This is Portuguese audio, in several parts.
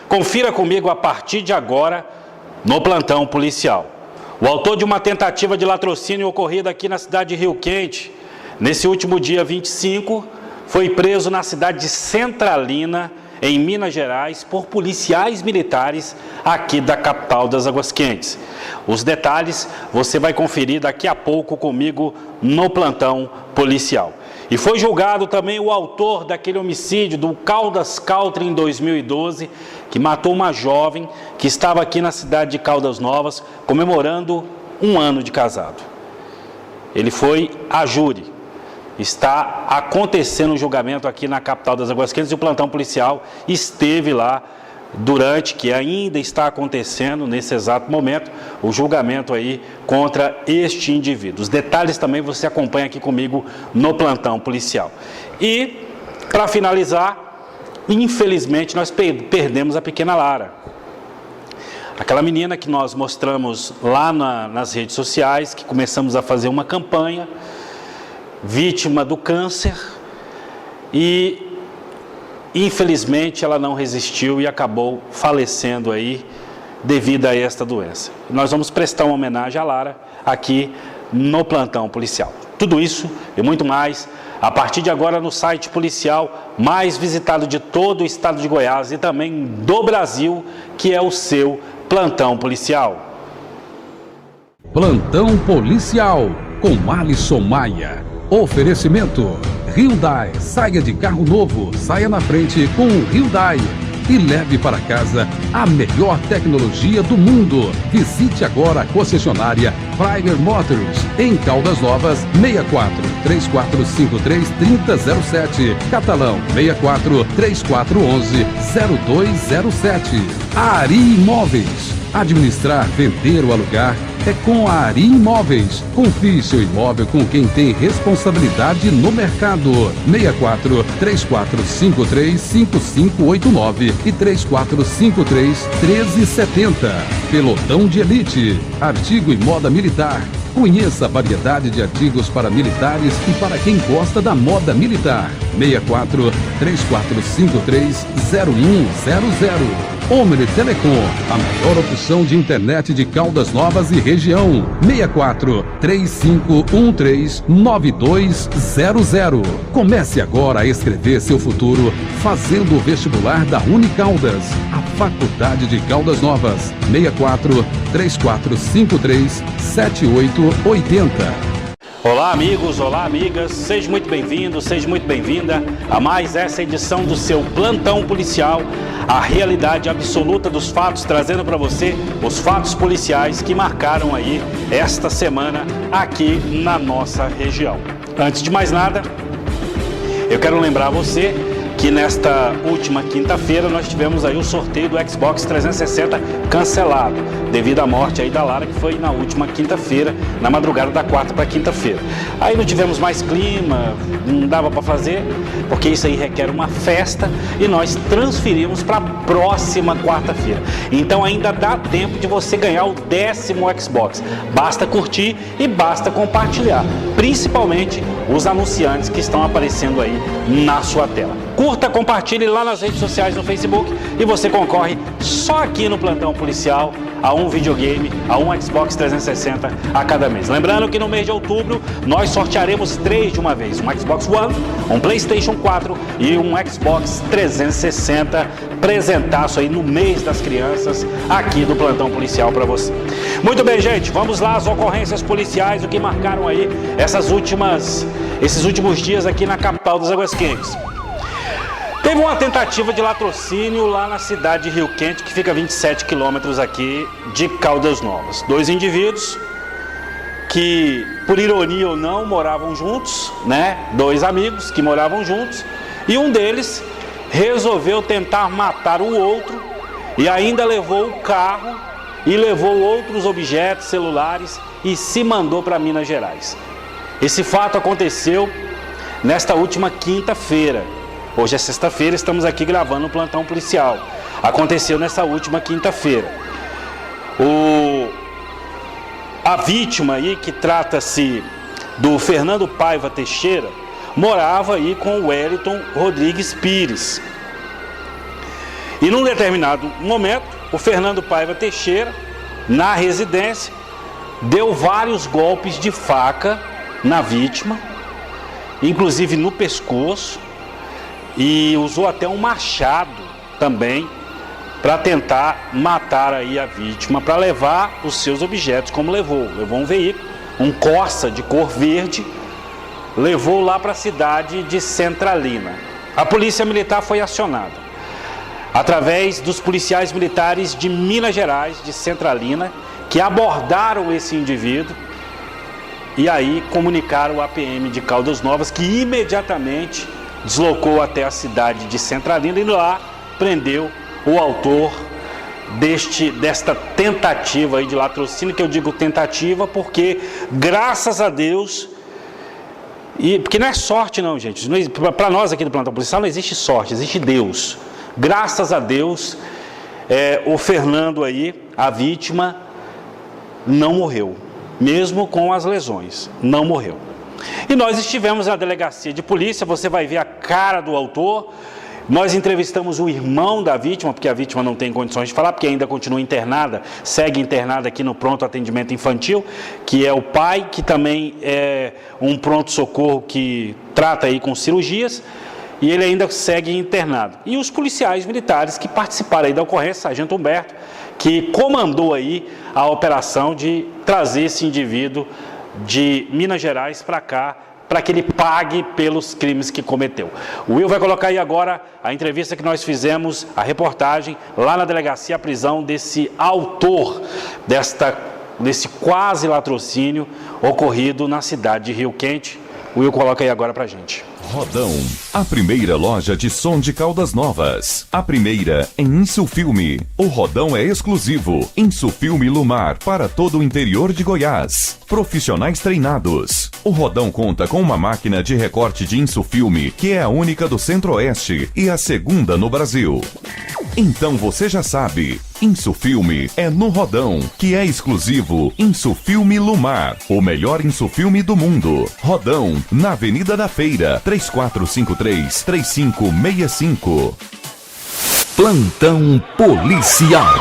Confira comigo a partir de agora no plantão policial. O autor de uma tentativa de latrocínio ocorrida aqui na cidade de Rio Quente, nesse último dia 25, foi preso na cidade de Centralina, em Minas Gerais, por policiais militares aqui da capital das Águas Quentes. Os detalhes você vai conferir daqui a pouco comigo no plantão policial. E foi julgado também o autor daquele homicídio do Caldas Country em 2012, que matou uma jovem que estava aqui na cidade de Caldas Novas, comemorando 1 ano de casado. Ele foi a júri. Está acontecendo o julgamento aqui na capital das Águas Quentes e o plantão policial esteve lá durante, que ainda está acontecendo nesse exato momento, o julgamento aí contra este indivíduo. Os detalhes também você acompanha aqui comigo no plantão policial. E, para finalizar, infelizmente nós perdemos a pequena Lara. Aquela menina que nós mostramos lá nas redes sociais, que começamos a fazer uma campanha, vítima do câncer, e infelizmente ela não resistiu e acabou falecendo aí devido a esta doença. Nós vamos prestar uma homenagem à Lara aqui no plantão policial. Tudo isso e muito mais a partir de agora no site policial mais visitado de todo o estado de Goiás e também do Brasil, que é o seu plantão policial. Plantão policial com Alisson Maia. Oferecimento Hyundai. Saia de carro novo, saia na frente com o Hyundai e leve para casa a melhor tecnologia do mundo. Visite agora a concessionária Prailer Motors em Caldas Novas, 64 3453 3007, Catalão 64 3411 0207. Ari Imóveis. Administrar, vender ou alugar é com a Ari Imóveis. Confie seu imóvel com quem tem responsabilidade no mercado. 64 3453 5589 e 3453 1370. Pelotão de Elite. Artigo e moda militar. Conheça a variedade de artigos para militares e para quem gosta da moda militar. 64 3453 0100. Omni Telecom, a maior opção de internet de Caldas Novas e região. 64 3513 9200. Comece agora a escrever seu futuro fazendo o vestibular da Unicaldas, a Faculdade de Caldas Novas. 64 3453 7880. Olá amigos, olá amigas, seja muito bem-vindo, seja muito bem-vinda a mais essa edição do seu plantão policial, a realidade absoluta dos fatos, trazendo para você os fatos policiais que marcaram aí esta semana aqui na nossa região. Antes de mais nada, eu quero lembrar você que nesta última quinta-feira nós tivemos aí o sorteio do Xbox 360 cancelado, devido à morte aí da Lara, que foi na última quinta-feira, na madrugada da quarta para quinta-feira. Aí não tivemos mais clima, não dava para fazer, porque isso aí requer uma festa, e nós transferimos para a próxima quarta-feira. Então ainda dá tempo de você ganhar o 10º Xbox. Basta curtir e basta compartilhar, principalmente os anunciantes que estão aparecendo aí na sua tela. Curta, compartilhe lá nas redes sociais, no Facebook, e você concorre só aqui no plantão policial a um videogame, a um Xbox 360 a cada mês. Lembrando que no mês de outubro nós sortearemos 3 de uma vez: um Xbox One, um PlayStation 4 e um Xbox 360, presentaço aí no mês das crianças aqui do plantão policial para você. Muito bem, gente, vamos lá às ocorrências policiais, o que marcaram aí esses últimos dias aqui na capital das Águas Quentes. Teve uma tentativa de latrocínio lá na cidade de Rio Quente, que fica a 27 quilômetros aqui de Caldas Novas. 2 indivíduos que, por ironia ou não, moravam juntos, né? 2 amigos que moravam juntos, e um deles resolveu tentar matar o outro e ainda levou o carro e levou outros objetos celulares e se mandou para Minas Gerais. Esse fato aconteceu nesta última quinta-feira. Hoje é sexta-feira, estamos aqui gravando o plantão policial. Aconteceu nessa última quinta-feira. A vítima aí, que trata-se do Fernando Paiva Teixeira, morava aí com o Wellington Rodrigues Pires. E num determinado momento, o Fernando Paiva Teixeira, na residência, deu vários golpes de faca na vítima, inclusive no pescoço, e usou até um machado também para tentar matar aí a vítima, para levar os seus objetos, como levou um veículo, um Corsa de cor verde, levou lá para a cidade de Centralina. A polícia militar foi acionada, através dos policiais militares de Minas Gerais, de Centralina, que abordaram esse indivíduo e aí comunicaram à PM de Caldas Novas, que imediatamente deslocou até a cidade de Centralina e lá prendeu o autor desta tentativa aí de latrocínio, que eu digo tentativa porque, graças a Deus, porque não é sorte não, gente, para nós aqui do Plantão Policial não existe sorte, existe Deus. Graças a Deus, o Fernando aí, a vítima, não morreu, mesmo com as lesões, não morreu. E nós estivemos na delegacia de polícia, você vai ver a cara do autor. Nós entrevistamos o irmão da vítima, porque a vítima não tem condições de falar, porque ainda continua internada, segue internada aqui no pronto atendimento infantil, que é o pai, que também é um pronto-socorro que trata aí com cirurgias, e ele ainda segue internado. E os policiais militares que participaram aí da ocorrência, Sargento Humberto, que comandou aí a operação de trazer esse indivíduo de Minas Gerais para cá, para que ele pague pelos crimes que cometeu. O Will vai colocar aí agora a entrevista que nós fizemos, a reportagem, lá na delegacia, a prisão desse autor desse quase latrocínio ocorrido na cidade de Rio Quente. O Will coloca aí agora para a gente. Rodão, a primeira loja de som de Caldas Novas. A primeira em Insufilme. O Rodão é exclusivo. Insufilme Lumar para todo o interior de Goiás. Profissionais treinados. O Rodão conta com uma máquina de recorte de Insufilme, que é a única do Centro-Oeste e a segunda no Brasil. Então você já sabe, Insufilme é no Rodão, que é exclusivo Insufilme Lumar, o melhor Insufilme do mundo. Rodão, na Avenida da Feira, 3453-3565. Plantão Policial.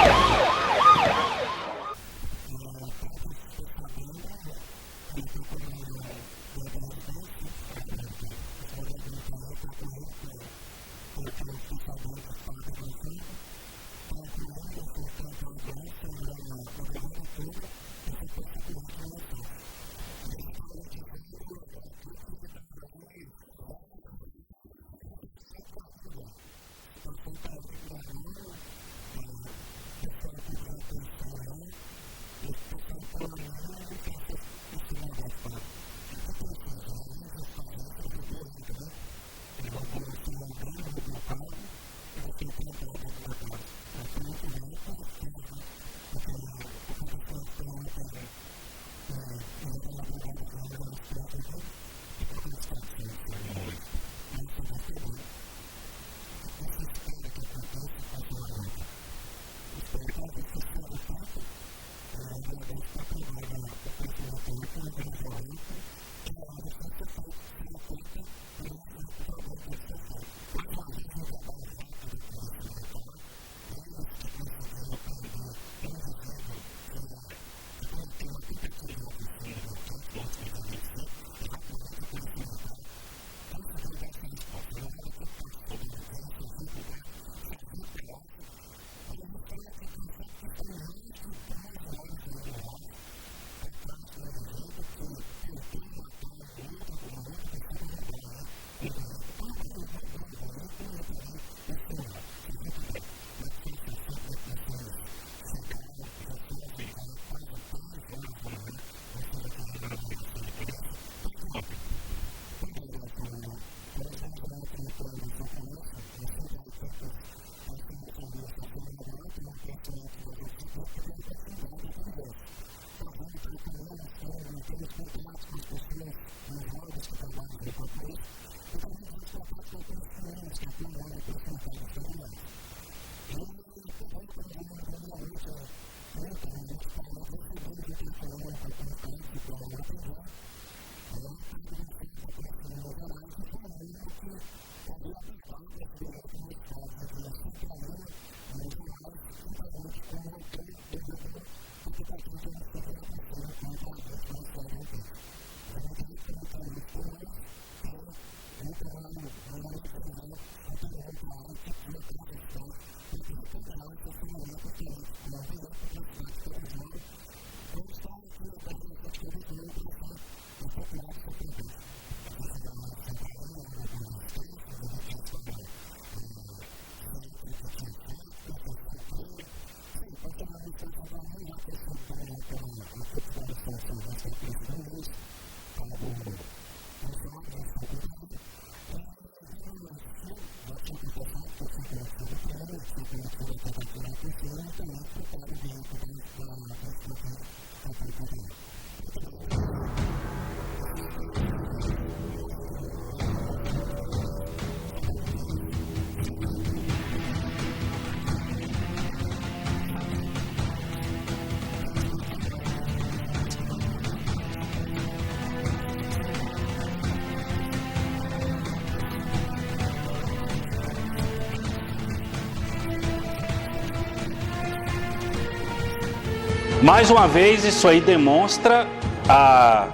Mais uma vez, isso aí demonstra a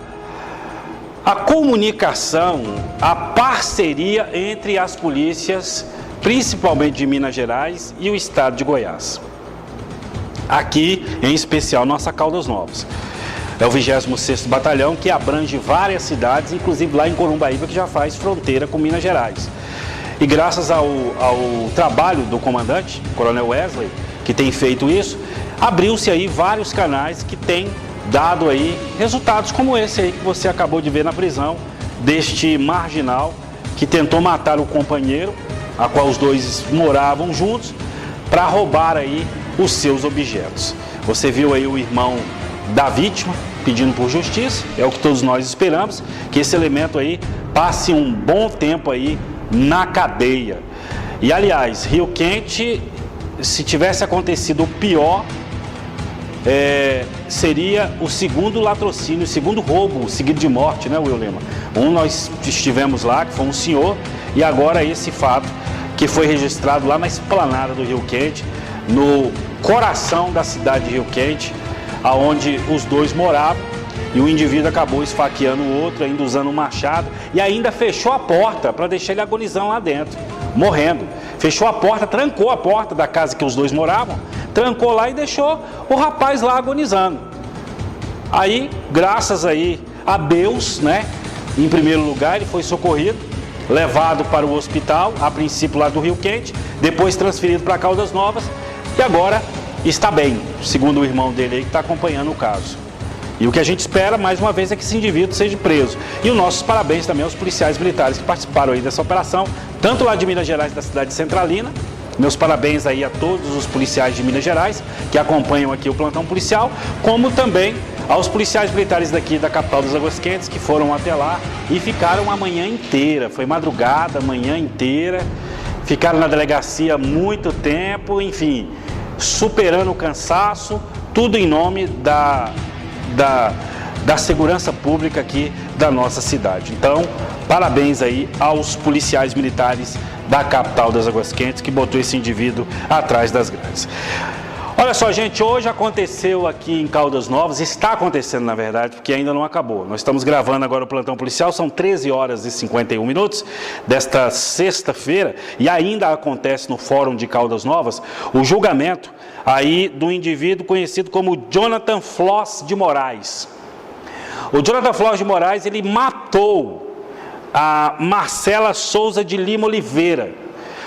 comunicação, a parceria entre as polícias, principalmente de Minas Gerais e o estado de Goiás. Aqui, em especial, nossa Caldas Novas. É o 26º Batalhão, que abrange várias cidades, inclusive lá em Corumbaíba, que já faz fronteira com Minas Gerais. E graças ao trabalho do comandante, Coronel Wesley, que tem feito isso, abriu-se aí vários canais que têm dado aí resultados como esse aí que você acabou de ver na prisão deste marginal que tentou matar o companheiro, a qual os dois moravam juntos, para roubar aí os seus objetos. Você viu aí o irmão da vítima pedindo por justiça, é o que todos nós esperamos, que esse elemento aí passe um bom tempo aí na cadeia. E aliás, Rio Quente, se tivesse acontecido o pior, seria o segundo latrocínio, o segundo roubo seguido de morte, né, Will Lema? Nós estivemos lá, que foi um senhor, e agora esse fato que foi registrado lá na esplanada do Rio Quente, no coração da cidade de Rio Quente, aonde os dois moravam, e o indivíduo acabou esfaqueando o outro, ainda usando um machado, e ainda fechou a porta para deixar ele agonizando lá dentro, morrendo. Fechou a porta, trancou a porta da casa que os dois moravam, trancou lá e deixou o rapaz lá agonizando. Aí, graças aí a Deus, né, em primeiro lugar, ele foi socorrido, levado para o hospital, a princípio lá do Rio Quente, depois transferido para Caldas Novas, e agora está bem, segundo o irmão dele aí que está acompanhando o caso. E o que a gente espera, mais uma vez, é que esse indivíduo seja preso. E os nossos parabéns também aos policiais militares que participaram aí dessa operação, tanto lá de Minas Gerais, da cidade de Centralina. Meus parabéns aí a todos os policiais de Minas Gerais que acompanham aqui o plantão policial, como também aos policiais militares daqui da capital dos Águas Quentes que foram até lá e ficaram a manhã inteira, foi madrugada, a manhã inteira, ficaram na delegacia muito tempo, enfim, superando o cansaço, tudo em nome da segurança pública aqui da nossa cidade. Então, parabéns aí aos policiais militares da capital das Águas Quentes que botou esse indivíduo atrás das grades. Olha só, gente, hoje aconteceu aqui em Caldas Novas, está acontecendo na verdade, porque ainda não acabou. Nós estamos gravando agora o plantão policial, são 13 horas e 51 minutos desta sexta-feira, e ainda acontece no Fórum de Caldas Novas o julgamento aí do indivíduo conhecido como Jonathan Floss de Moraes. O Jonathan Floss de Moraes, ele matou a Marcela Souza de Lima Oliveira.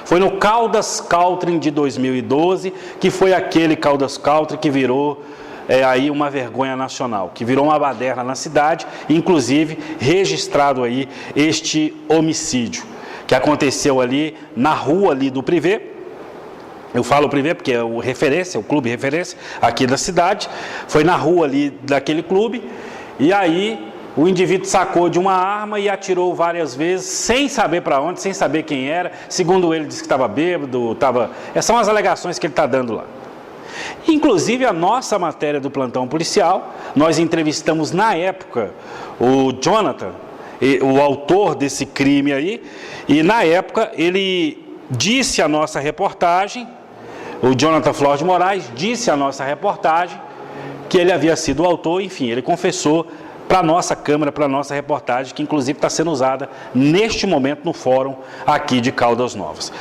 Foi no Caldas Country de 2012, que foi aquele Caldas Country que virou aí uma vergonha nacional, que virou uma baderna na cidade, inclusive registrado aí este homicídio, que aconteceu ali na rua ali do Privé. Eu falo Privé porque é o referência, o clube referência aqui da cidade. Foi na rua ali daquele clube, e aí o indivíduo sacou de uma arma e atirou várias vezes, sem saber para onde, sem saber quem era. Segundo ele, disse que estava bêbado, Essas são as alegações que ele está dando lá. Inclusive, a nossa matéria do plantão policial, nós entrevistamos na época o Jonathan, o autor desse crime aí, e na época ele disse à nossa reportagem, o Jonathan Floss de Moraes disse à nossa reportagem que ele havia sido o autor, enfim, ele confessou para a nossa câmera, para a nossa reportagem, que inclusive está sendo usada neste momento no fórum aqui de Caldas Novas.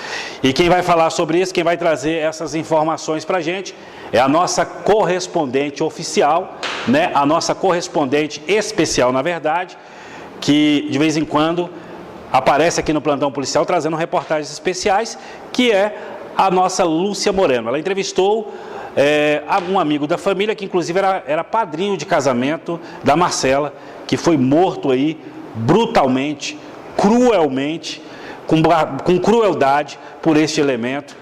E quem vai falar sobre isso, quem vai trazer essas informações para a gente, é a nossa correspondente oficial, né? A nossa correspondente especial, na verdade, que de vez em quando aparece aqui no plantão policial trazendo reportagens especiais, que é a nossa Lúcia Moreno. Ela entrevistou um amigo da família, que inclusive era padrinho de casamento da Marcela, que foi morto aí brutalmente, cruelmente, com crueldade por este elemento,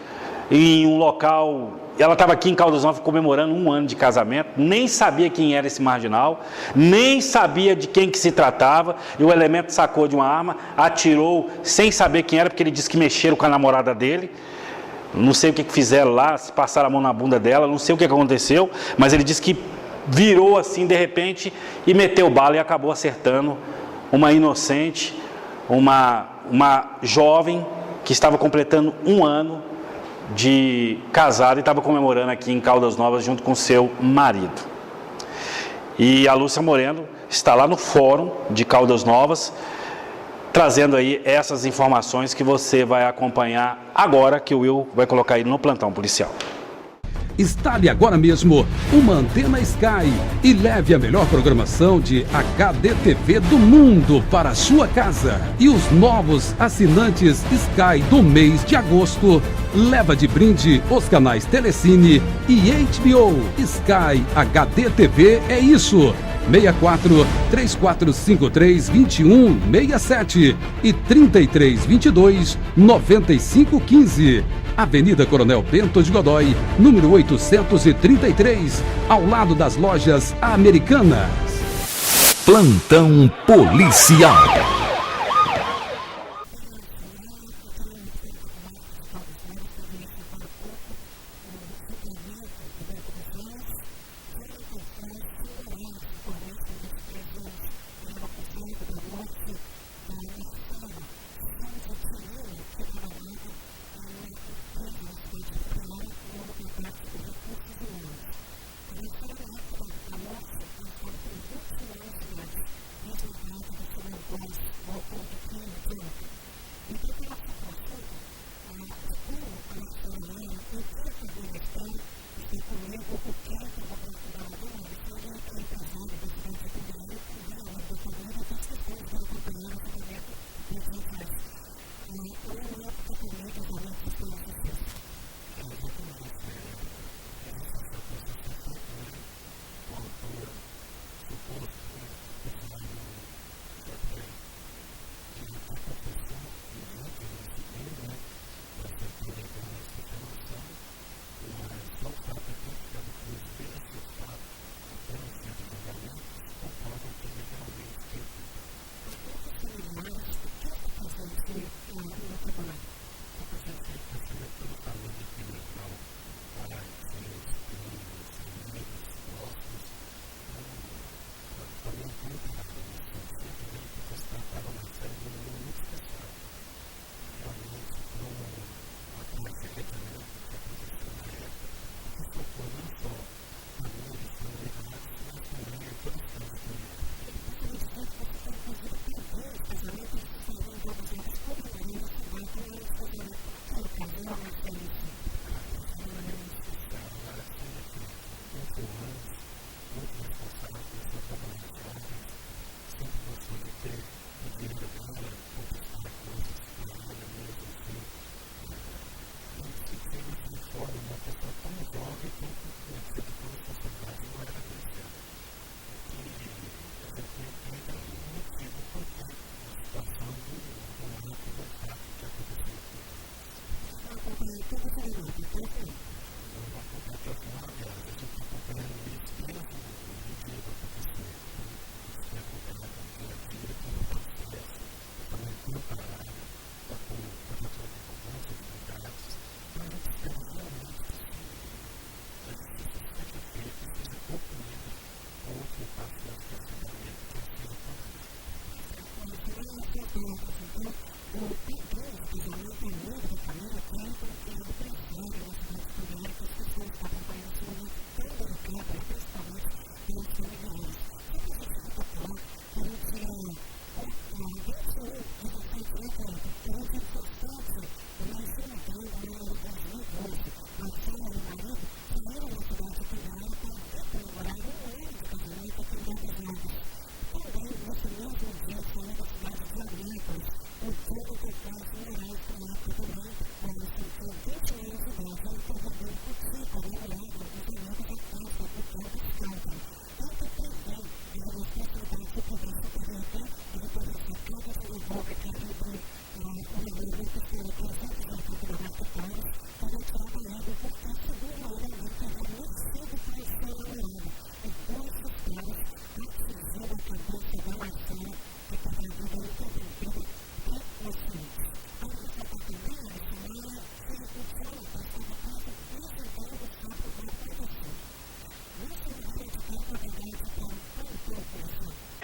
em um local. Ela estava aqui em Caldas Novas comemorando 1 ano de casamento, nem sabia quem era esse marginal, nem sabia de quem que se tratava, e o elemento sacou de uma arma, atirou sem saber quem era, porque ele disse que mexeram com a namorada dele. Não sei o que fizeram lá, se passaram a mão na bunda dela, não sei o que aconteceu, mas ele disse que virou assim de repente e meteu bala e acabou acertando uma inocente, uma jovem que estava completando 1 ano de casada e estava comemorando aqui em Caldas Novas junto com seu marido. E a Lúcia Moreno está lá no Fórum de Caldas Novas, trazendo aí essas informações que você vai acompanhar agora, que o Will vai colocar aí no plantão policial. Instale agora mesmo uma antena Sky e leve a melhor programação de HDTV do mundo para a sua casa. E os novos assinantes Sky do mês de agosto leva de brinde os canais Telecine e HBO. Sky HDTV é isso. 64 3453 2167 e 3322 9515. Avenida Coronel Bento de Godoy, número 833, ao lado das lojas Americanas. Plantão policial.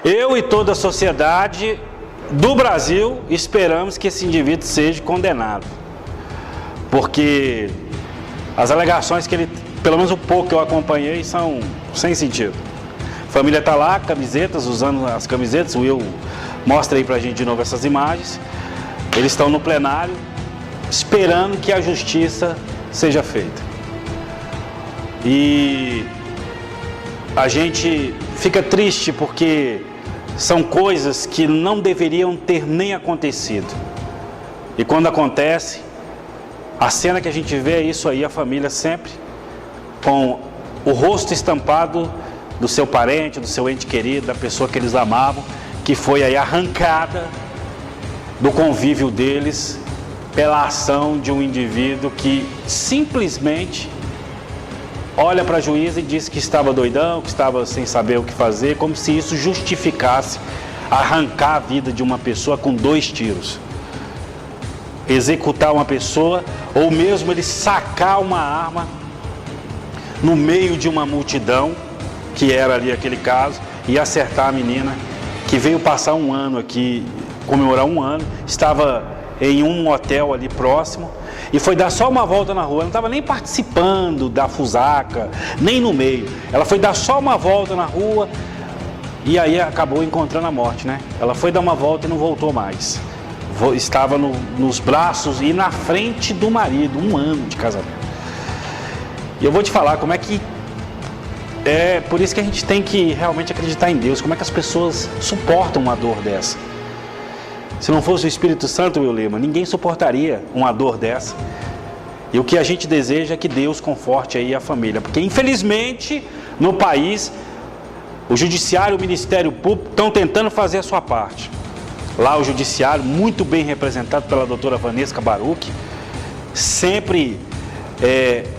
Eu e toda a sociedade do Brasil esperamos que esse indivíduo seja condenado, porque as alegações que ele, pelo menos o pouco que eu acompanhei, são sem sentido. A família está lá, camisetas, usando as camisetas. O Will mostra aí pra gente de novo essas imagens. Eles estão no plenário, esperando que a justiça seja feita. E a gente fica triste porque são coisas que não deveriam ter nem acontecido. E quando acontece, a cena que a gente vê é isso aí, a família sempre com o rosto estampado do seu parente, do seu ente querido, da pessoa que eles amavam, que foi aí arrancada do convívio deles pela ação de um indivíduo que simplesmente olha para a juíza e diz que estava doidão, que estava sem saber o que fazer, como se isso justificasse arrancar a vida de uma pessoa com 2 tiros. Executar uma pessoa, ou mesmo ele sacar uma arma no meio de uma multidão, que era ali aquele caso, e acertar a menina que veio passar um ano aqui, comemorar um ano, estava em um hotel ali próximo, e foi dar só uma volta na rua. Ela não estava nem participando da fusaca, nem no meio. Ela foi dar só uma volta na rua e aí acabou encontrando a morte, né? Ela foi dar uma volta e não voltou mais. Estava nos braços e na frente do marido, 1 ano de casamento. E eu vou te falar como é que... É por isso que a gente tem que realmente acreditar em Deus. Como é que as pessoas suportam uma dor dessa? Se não fosse o Espírito Santo, Will Lima, ninguém suportaria uma dor dessa. E o que a gente deseja é que Deus conforte aí a família. Porque infelizmente, no país, o Judiciário e o Ministério Público estão tentando fazer a sua parte. Lá o Judiciário, muito bem representado pela doutora Vanessa Baruch, sempre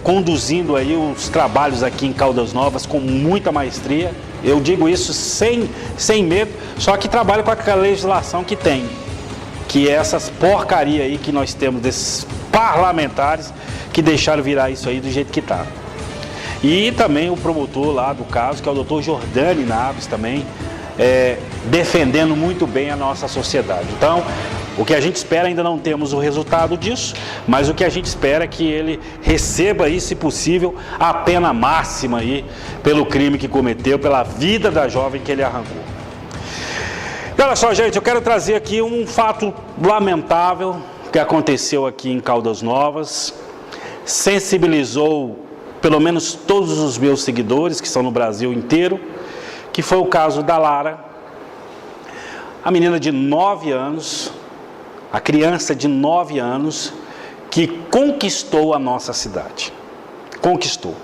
conduzindo aí os trabalhos aqui em Caldas Novas com muita maestria. Eu digo isso sem medo, só que trabalha com aquela legislação que tem, que é essas porcaria aí que nós temos desses parlamentares que deixaram virar isso aí do jeito que está. E também o promotor lá do caso, que é o doutor Jordani Naves também, defendendo muito bem a nossa sociedade. Então, o que a gente espera, ainda não temos o resultado disso, mas o que a gente espera é que ele receba aí, se possível, a pena máxima aí pelo crime que cometeu, pela vida da jovem que ele arrancou. E olha só, gente, eu quero trazer aqui um fato lamentável que aconteceu aqui em Caldas Novas, sensibilizou pelo menos todos os meus seguidores que estão no Brasil inteiro, que foi o caso da Lara, a menina de 9 anos, a criança de 9 anos, que conquistou a nossa cidade. Conquistou.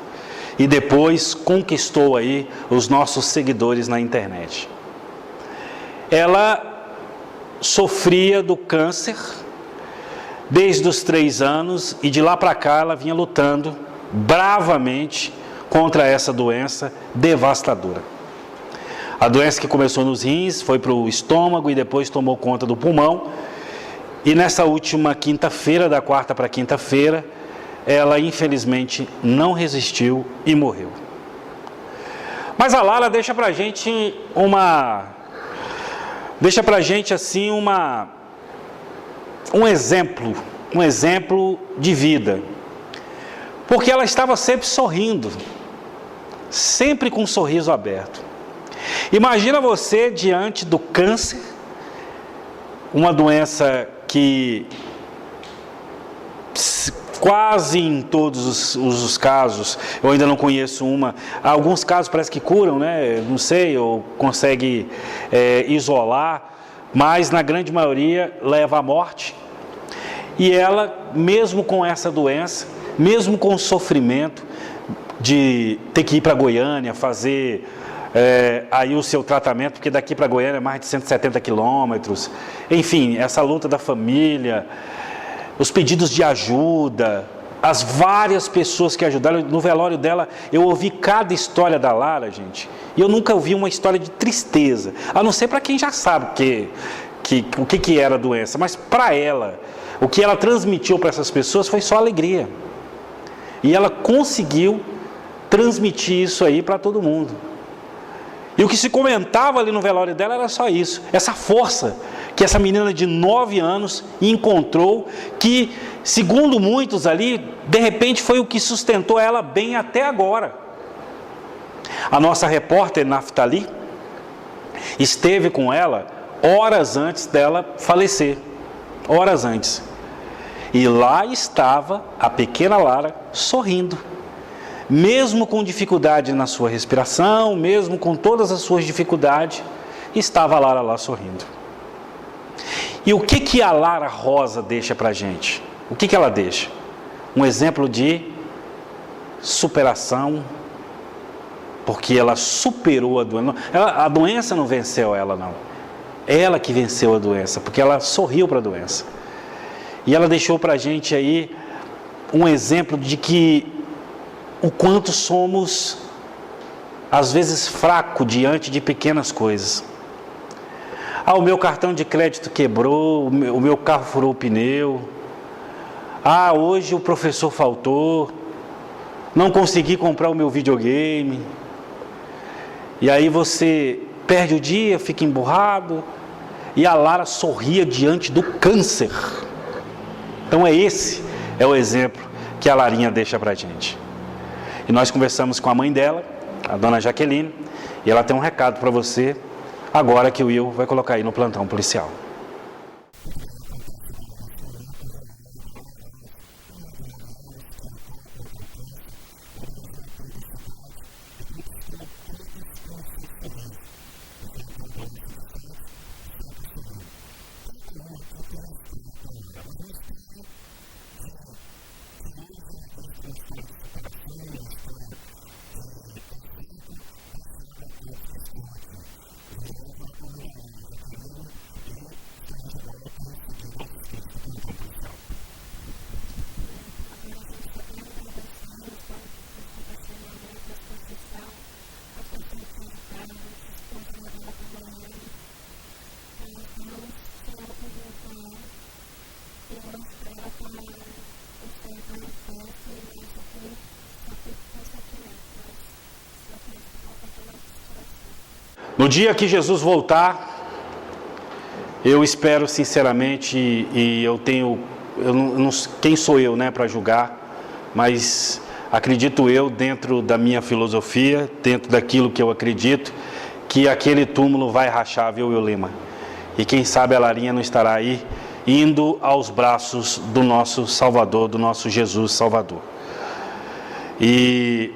E depois conquistou aí os nossos seguidores na internet. Ela sofria do câncer desde os 3 anos e de lá para cá ela vinha lutando bravamente contra essa doença devastadora. A doença que começou nos rins, foi para o estômago e depois tomou conta do pulmão. E nessa última quinta-feira, da quarta para quinta-feira, ela infelizmente não resistiu e morreu. Mas a Lara deixa pra gente assim um exemplo de vida. Porque ela estava sempre sorrindo, sempre com um sorriso aberto. Imagina você diante do câncer, uma doença que quase em todos os casos, eu ainda não conheço alguns casos parece que curam, né? Não sei, ou consegue isolar, mas na grande maioria leva à morte. E ela, mesmo com essa doença, mesmo com o sofrimento de ter que ir para Goiânia fazer aí o seu tratamento, porque daqui para Goiânia é mais de 170 quilômetros, enfim, essa luta da família, os pedidos de ajuda, as várias pessoas que ajudaram. No velório dela, eu ouvi cada história da Lara, gente, e eu nunca ouvi uma história de tristeza, a não ser para quem já sabe o que era a doença, mas para ela, o que ela transmitiu para essas pessoas foi só alegria, e ela conseguiu transmitir isso aí para todo mundo. E o que se comentava ali no velório dela era só isso, essa força que essa menina de 9 anos encontrou, que, segundo muitos ali, de repente foi o que sustentou ela bem até agora. A nossa repórter Naftali esteve com ela horas antes dela falecer, horas antes. E lá estava a pequena Lara sorrindo, mesmo com dificuldade na sua respiração, mesmo com todas as suas dificuldades, estava a Lara lá sorrindo. E o que a Lara Rosa deixa para a gente? O que ela deixa? Um exemplo de superação, porque ela superou a doença. A doença não venceu ela, não. Ela que venceu a doença, porque ela sorriu para a doença. E ela deixou para a gente aí um exemplo de que o quanto somos, às vezes, fracos diante de pequenas coisas. O meu cartão de crédito quebrou, o meu carro furou o pneu. Hoje o professor faltou, não consegui comprar o meu videogame. E aí você perde o dia, fica emburrado. E a Lara sorria diante do câncer. Então esse é o exemplo que a Larinha deixa para a gente. E nós conversamos com a mãe dela, a dona Jaqueline, e ela tem um recado para você, agora que o Will vai colocar aí no plantão policial. No dia que Jesus voltar, eu espero sinceramente, e quem sou eu, né, para julgar, mas acredito eu, dentro da minha filosofia, dentro daquilo que eu acredito, que aquele túmulo vai rachar, viu, Will Lima? E quem sabe a Larinha não estará aí, indo aos braços do nosso Salvador, do nosso Jesus Salvador. E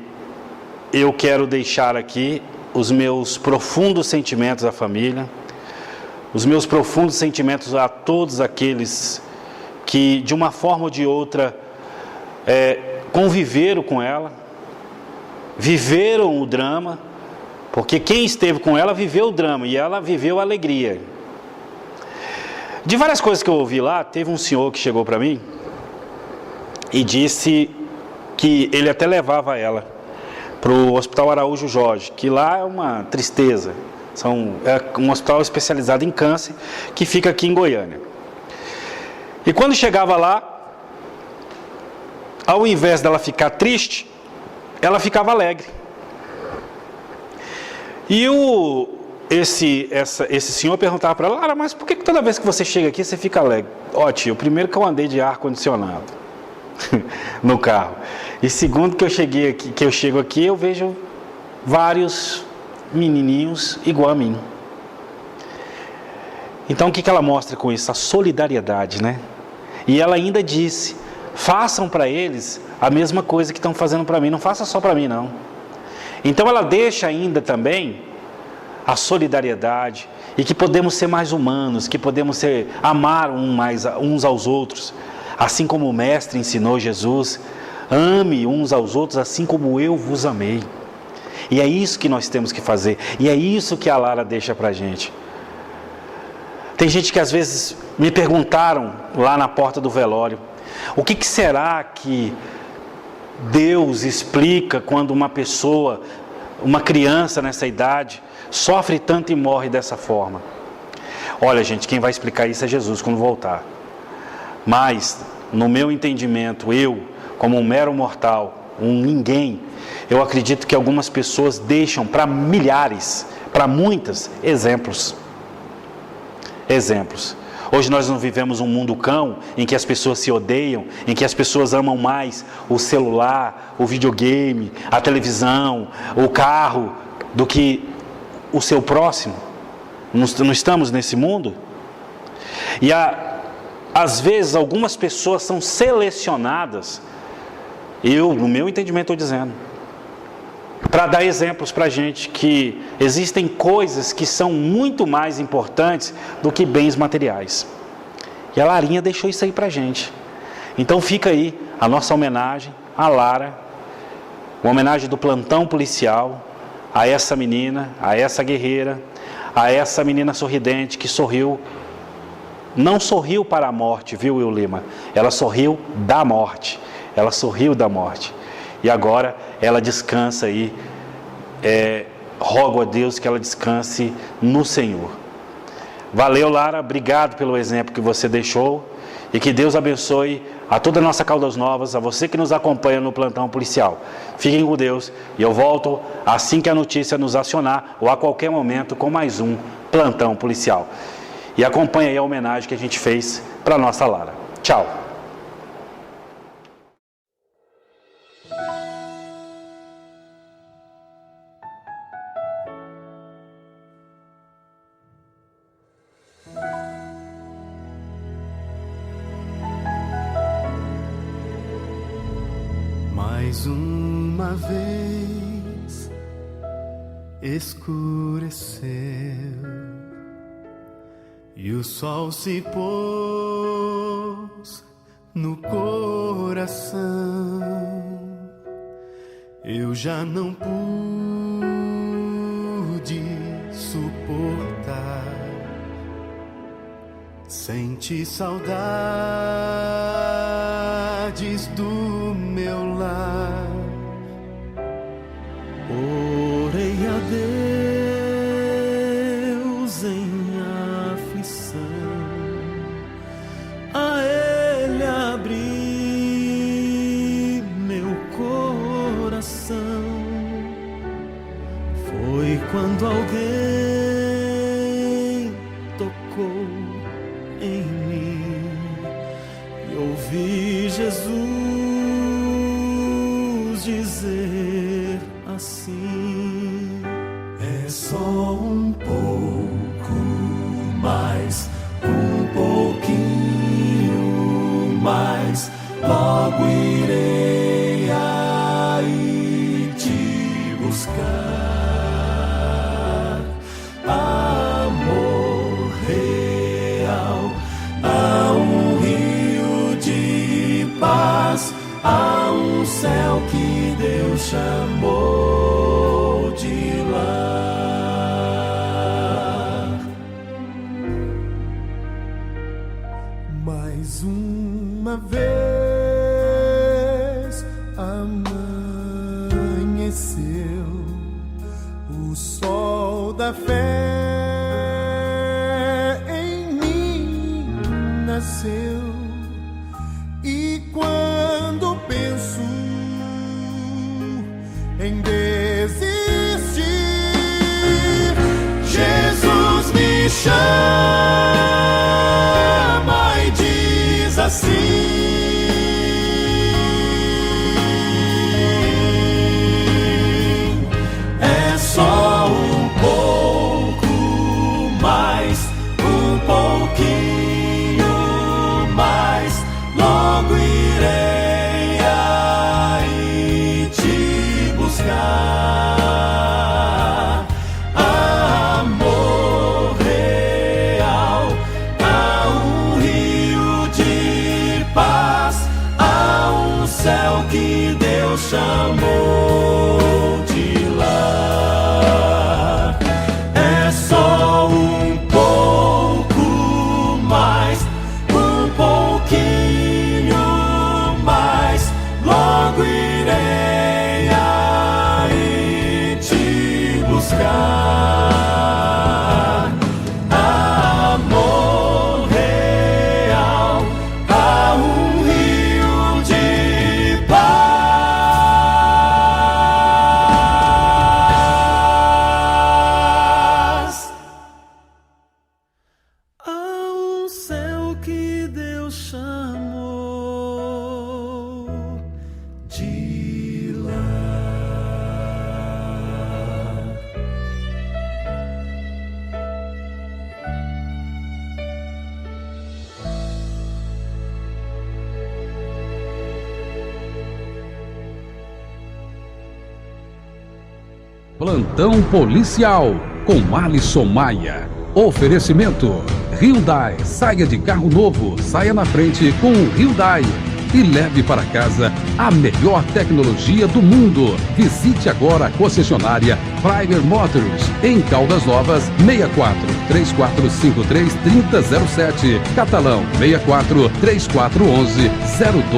eu quero deixar aqui os meus profundos sentimentos à família, os meus profundos sentimentos a todos aqueles que, de uma forma ou de outra, conviveram com ela, viveram o drama, porque quem esteve com ela viveu o drama e ela viveu a alegria. De várias coisas que eu ouvi lá, teve um senhor que chegou para mim e disse que ele até levava ela para o Hospital Araújo Jorge, que lá é uma tristeza. É um hospital especializado em câncer, que fica aqui em Goiânia. E quando chegava lá, ao invés dela ficar triste, ela ficava alegre. E esse senhor perguntava para ela: Lara, mas por que toda vez que você chega aqui você fica alegre? Tio, primeiro que eu andei de ar-condicionado no carro. E segundo que eu chego aqui, eu vejo vários menininhos igual a mim. Então o que ela mostra com isso? A solidariedade, né? E ela ainda disse: façam para eles a mesma coisa que estão fazendo para mim, não faça só para mim não. Então ela deixa ainda também a solidariedade, e que podemos ser mais humanos, que podemos amar uns aos outros, assim como o Mestre ensinou, Jesus: ame uns aos outros assim como eu vos amei. E é isso que nós temos que fazer. E é isso que a Lara deixa para a gente. Tem gente que às vezes me perguntaram lá na porta do velório: o que será que Deus explica quando uma pessoa, uma criança nessa idade, sofre tanto e morre dessa forma? Olha, gente, quem vai explicar isso é Jesus quando voltar. Mas, no meu entendimento, eu, como um mero mortal, um ninguém, eu acredito que algumas pessoas deixam para milhares, para muitas, exemplos. Hoje nós não vivemos um mundo cão, em que as pessoas se odeiam, em que as pessoas amam mais o celular, o videogame, a televisão, o carro, do que o seu próximo. Não estamos nesse mundo? E às vezes algumas pessoas são selecionadas, no meu entendimento estou dizendo, para dar exemplos para a gente que existem coisas que são muito mais importantes do que bens materiais. E a Larinha deixou isso aí para a gente. Então fica aí a nossa homenagem à Lara, uma homenagem do plantão policial a essa menina, a essa guerreira, a essa menina sorridente que sorriu. Não sorriu para a morte, viu, Will Lima? Ela sorriu da morte. Ela sorriu da morte. E agora ela descansa aí. Rogo a Deus que ela descanse no Senhor. Valeu, Lara. Obrigado pelo exemplo que você deixou. E que Deus abençoe a toda a nossa Caldas Novas, a você que nos acompanha no plantão policial. Fiquem com Deus. E eu volto assim que a notícia nos acionar, ou a qualquer momento, com mais um plantão policial. E acompanhe aí a homenagem que a gente fez para a nossa Lara. Tchau. Mais uma vez escureceu e o sol se pôs no coração. Eu já não pude suportar. Senti saudades do meu lar. Orei a Deus em aflição, a Ele abri meu coração. Foi quando alguém tocou em mim e ouvi Jesus dizer assim: é só um pouco mais, um pouquinho mais, logo irei aí te buscar. Amor real, há um rio de paz, há um céu que Deus chamou de lar. Mais uma vez amanheceu, o sol da fé em mim nasceu. E quando penso em desistir, Jesus me chama e diz assim: é só um pouco mais, um pouquinho mais, logo irei aí te buscar. Amor real, há um rio de paz, Plantão Policial com Alisson Maia. Oferecimento: Hyundai. Saia de carro novo, saia na frente com o Hyundai e leve para casa a melhor tecnologia do mundo. Visite agora a concessionária Primer Motors em Caldas Novas, 64 3453 3007, Catalão 64 3411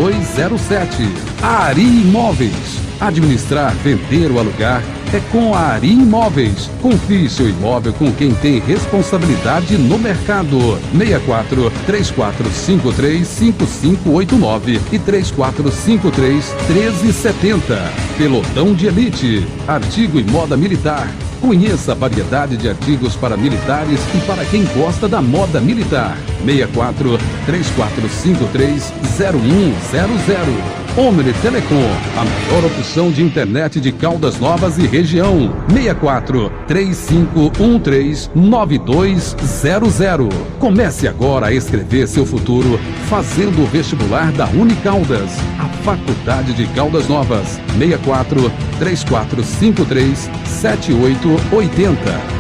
0207. Ari Imóveis. Administrar, vender ou alugar é com a Ari Imóveis. Confie seu imóvel com quem tem responsabilidade no mercado. 64 3453 5589 e 3453 1370. Pelotão de Elite. Artigo e moda militar. Conheça a variedade de artigos para militares e para quem gosta da moda militar. 64 3453 0100. Omni Telecom, a maior opção de internet de Caldas Novas e região. 64 3513 9200. Comece agora a escrever seu futuro fazendo o vestibular da Unicaldas, a Faculdade de Caldas Novas. 64 3453 7880.